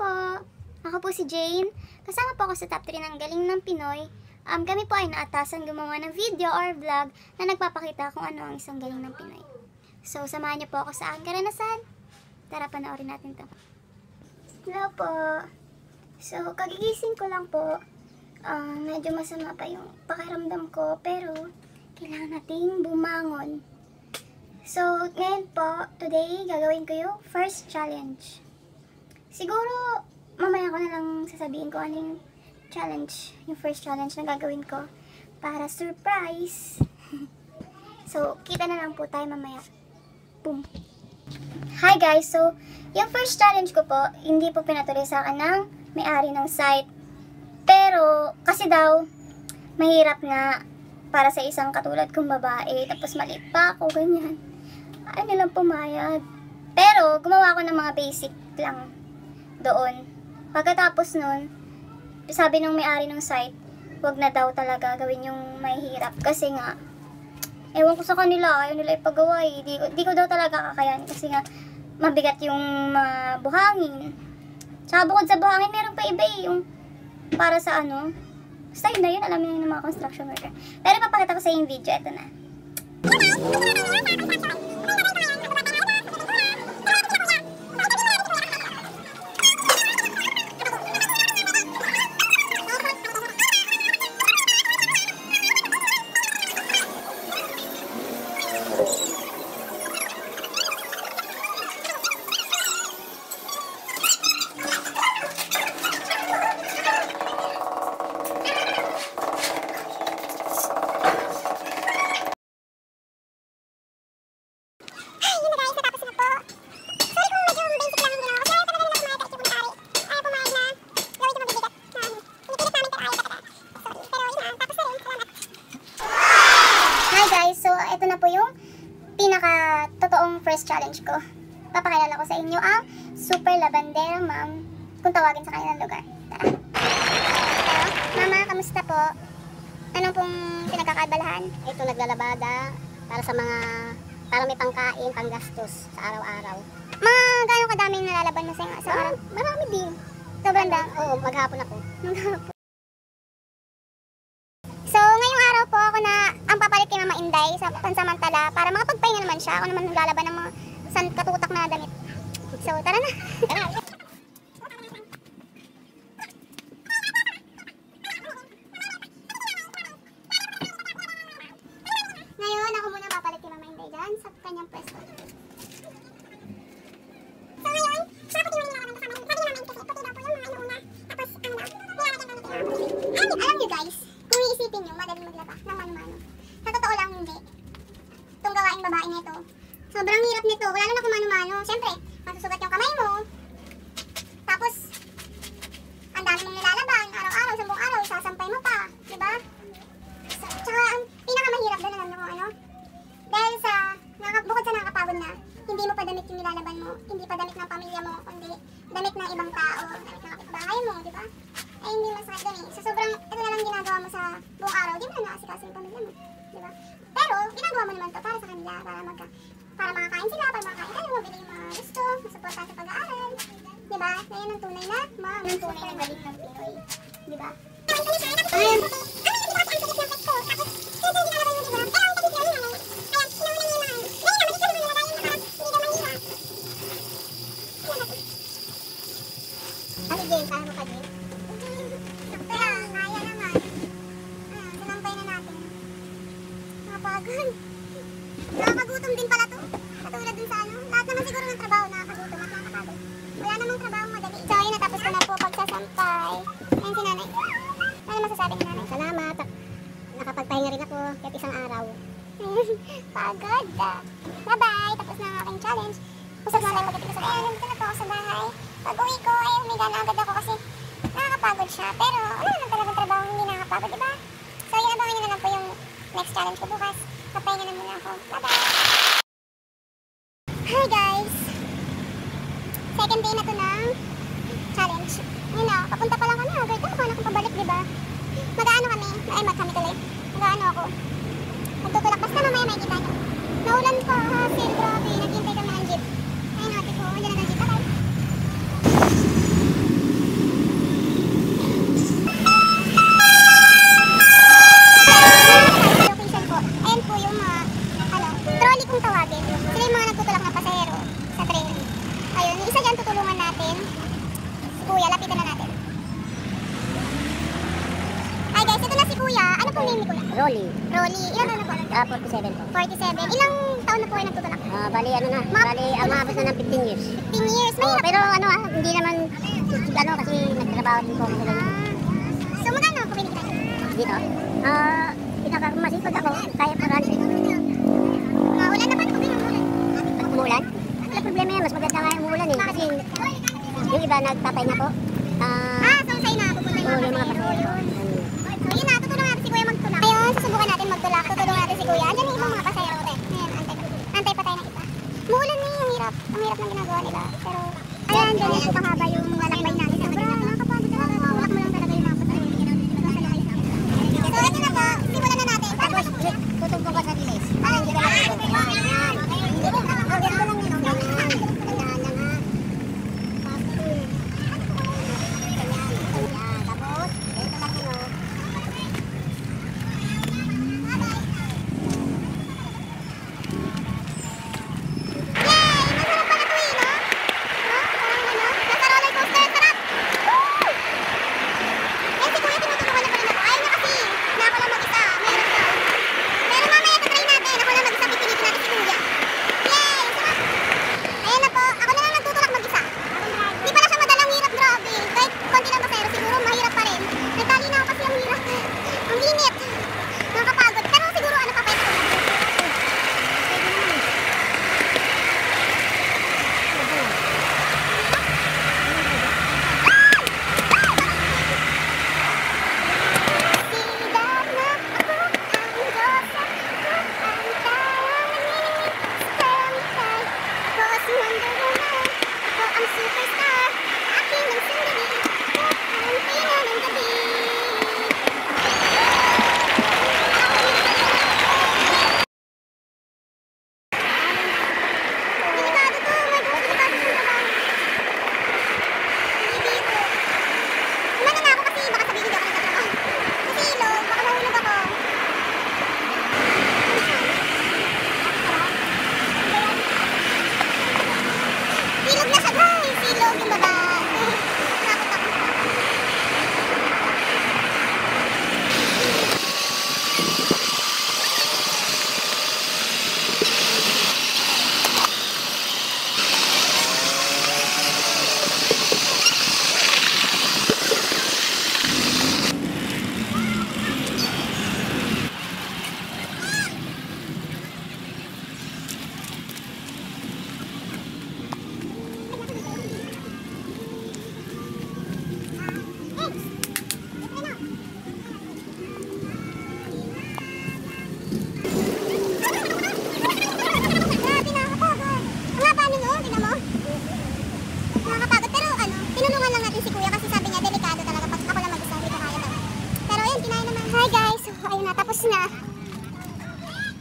po! Ako po si Jane. Kasama po ako sa top 3 ng Galing ng Pinoy. Kami po ay naatasan gumawa ng video or vlog na nagpapakita kung ano ang isang galing ng Pinoy. So, samahan niyo po ako sa aking karanasan. Tara, panoorin natin to. Hello po! So, kagigising ko lang po. Medyo masama pa yung pakiramdam ko, pero kailangan nating bumangon. So, ngayon po, today, gagawin ko yung first challenge. Siguro, mamaya ko na lang sasabihin ko ano yung challenge, yung first challenge na gagawin ko para surprise. So, kita na lang po tayo mamaya. Boom! Hi guys! So, yung first challenge ko po, hindi po pinatuloy sa akin ng may-ari ng site. Pero, kasi daw, mahirap nga para sa isang katulad kong babae, tapos maliit pa ako, ganyan. Ay nilang pumayag. Pero, gumawa ko ng mga basic lang doon. Pagkatapos nun, sabi nung may-ari ng site, wag na daw talaga gawin yung mahihirap. Kasi nga, ewan ko sa kanila, ayaw nila ipagawa eh. Di ko daw talaga kakayan. Kasi nga, mabigat yung mga buhangin. Tsaka bukod sa buhangin, meron pa iba eh. Yung para sa ano. Basta yun na yun, alam niyo yung mga construction worker. Pero papakita ko sa yung video, ito na. Ito na po yung pinaka-totoong first challenge ko. Papakilala ko sa inyo ang Super Lavandera Ma'am, kung tawagin sa kanilang lugar. Tara. Mama, kamusta po? Anong pong pinagkakabalahan? Ito, naglalabada para sa mga, para may pangkain, panggastos sa araw-araw. Mga gano'ng kadaming nalalaban mo sa araw? Marami din. Sobrang dami? Oo, maghapon ako. Maghapon. So, ngayong araw po ako na ang papalit kay Mama Inday sa pansamantala para makapagpahinga naman siya. Ako naman naglalaban ng mga katutak na damit. So, tara na. Tara. Ngayon, ako muna papalit kay Mama Inday dyan sa kanyang pwesto. So, ngayon, dapat yung nila kasama. Sabi naman kasi puti daw po yung mga inuuna. Tapos, ano daw, nilalagyan daw nito yung alam nyo guys, kung iisipin nyo, madaling maglaba ng mano-mano. Sa totoo lang, hindi. Itong gawaing babae nito, sobrang hirap nito. Wala na kung mano-mano. Siyempre, masusugat yung kamay mo. Tapos, ang dami mong nilalaban. Araw-araw, sa buong araw, sasampay mo pa. Diba? Tsaka, ang pinakamahirap doon, alam nyo kung ano? Dahil sa, bukod sa nakakapagod na, hindi mo pa damit yung nilalaban mo. Hindi pa damit ng pamilya mo, kundi damit ng ibang tao. Damit ng kapitbahay mo, diba? Ay, hindi masakit doon eh. So, sobrang, ito na lang ginagawa mo sa buong araw. Di mo na naasikaso yung pamilya mo. Diba? Pero, ginagawa mo naman to para sa kanila, para makakain sila, para makakain kayo, mabili yung mga gusto, masuporta sa pag-aaral. Diba? Na yan ang tunay na, ma'am. Ang tunay na galing ng Pinoy. Diba? Ayan. Ano din, kaya mo pa din? Kaya naman. Sinampay na natin. Nakapagod. Nakakagutom din pala to. Katulad dun sa ano. Lahat naman siguro ng trabaho nakakagutom at nakakapagod. Wala namang trabaho madali. So, ayun, natapos ko na po pagsasampay. Ayun si nanay. Ano masasabi ni nanay? Salamat. Nakapagpahinga rin ako kahit isang araw. Pagod. Bye-bye. Tapos na ang aking challenge. Pusag nanay pagdating ko sa ayun. Nandito na po ako sa bahay. Pag uwi ko, ay humiga na agad ako kasi nakakapagod siya. Pero wala naman talagang trabaho hindi nakakapagod, diba? So, yun, abangan nyo na lang po yung next challenge ko bukas. Papahinga na muna ako. Bye-bye! Hi guys! Second day na to ng challenge. Yun na, papunta pa lang kami. Agad na, mukha na akong pabalik, diba? Mag-ano kami? Ay, kami tuloy. Mag-ano ako? Magtutulak. Basta mamaya may kita nyo. Naulan pa, hasil. Grabe, naghintay kami ng jeep. Ayun, ate ko. Andiyan na ng jeep. Bye-bye! ang tutulungan natin. Si Kuya, lapitan na natin. Hi guys, ito na si Kuya. Ano pong name ni Kuya? Rolly. Rolly. Ilan taon na po? 47 po. 47. Ilang taon na po kayo nagtutulak? Bali ano na, bali umabot na ng 15 years. 15 years. Oh, pero ano hindi naman ano kasi nagtrabaho din po ako sa ganyan. So magkano po kinikita niyo? Dito. Pinakamasipag ako, kaya po rin. Ulan na ba? Umulan? Wala problema yan, mas maganda nga yung umulan eh. Kasi yung iba nagpapahinga po. So sa'yo na, pupunta yung yung mga pasahero. pasahero. So yun na, tutulungan natin si Kuya magtulak. Ngayon, susubukan natin magtulak. Tutulungan natin si Kuya. Andiyan yung ibang mga pasahero. Ngayon, antay pa tayo ng iba. Muulan na yung hirap. Ang hirap ng ginagawa nila. Pero, ayan, dyan yung kahaba yung lakbay natin. Sobrang nakakapagod. Tulak mo lang talaga yung mga pasahero. So, ito na po. Simulan na natin. Tapos, tutugtog ka sa dilis. Hindi ka lang ito.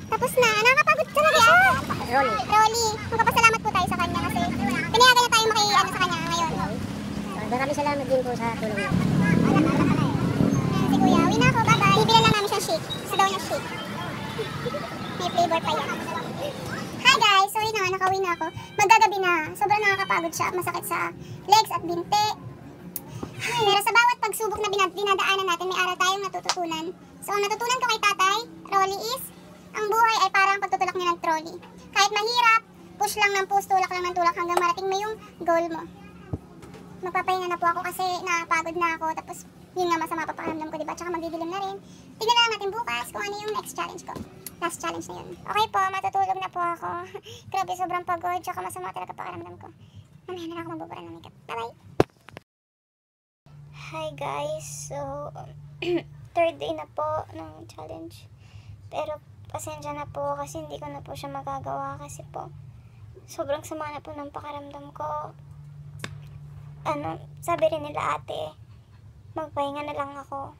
Tapos na. Nakakapagod talaga siya. Rolly. Magpapasalamat po tayo sa kanya kasi pinayagan na tayo sa kanya ngayon. Maraming salamat din po sa tulong niyo. Si Kuya, uwi na ako. Bye-bye. Bibilan lang namin siyang shake. Sa daw niya shake. May flavor pa yan. Hi guys! So yun na, nakauwi na ako. Magagabi na. Sobrang nakakapagod siya. Masakit sa legs at binte. Pero sa bawat pagsubok na dinadaanan natin, may aral tayong natututunan. So ang natutunan ko kay Tatay Rolly is, ang buhay ay parang pagtutulak niya ng trolley. Kahit mahirap, push lang ng push, tulak lang ng tulak hanggang marating mo yung goal mo. Magpapahinga na po ako kasi napagod na ako. Tapos yun nga, masama pa pakiramdam ko, diba? Tsaka magdidilim na rin. Tignan na lang natin bukas kung ano yung next challenge ko. Last challenge na yun. Okay po, matutulog na po ako. Grabe, sobrang pagod. Tsaka masama talaga pakiramdam ko. Mamaya na lang ako magbubura ng makeup. Bye-bye! Hi guys! So, third day na po ng challenge. Pero pasensya na po kasi hindi ko na po siya magagawa kasi po sobrang sama na po ng pakiramdam ko. Sabi rin nila ate, magpahinga na lang ako.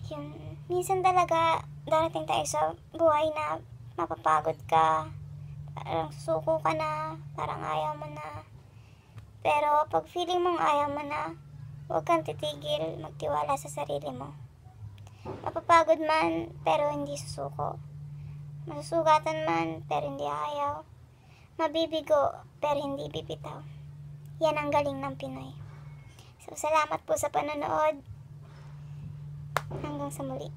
Yun, minsan talaga darating tayo sa buhay na mapapagod ka, parang suko ka na, parang ayaw mo na. Pero pag feeling mong ayaw mo na, huwag kang titigil, magtiwala sa sarili mo. Mapapagod man, pero hindi susuko. Masusugatan man, pero hindi ayaw. Mabibigo, pero hindi bibitaw. Yan ang galing ng Pinoy. So, salamat po sa panonood. Hanggang sa muli.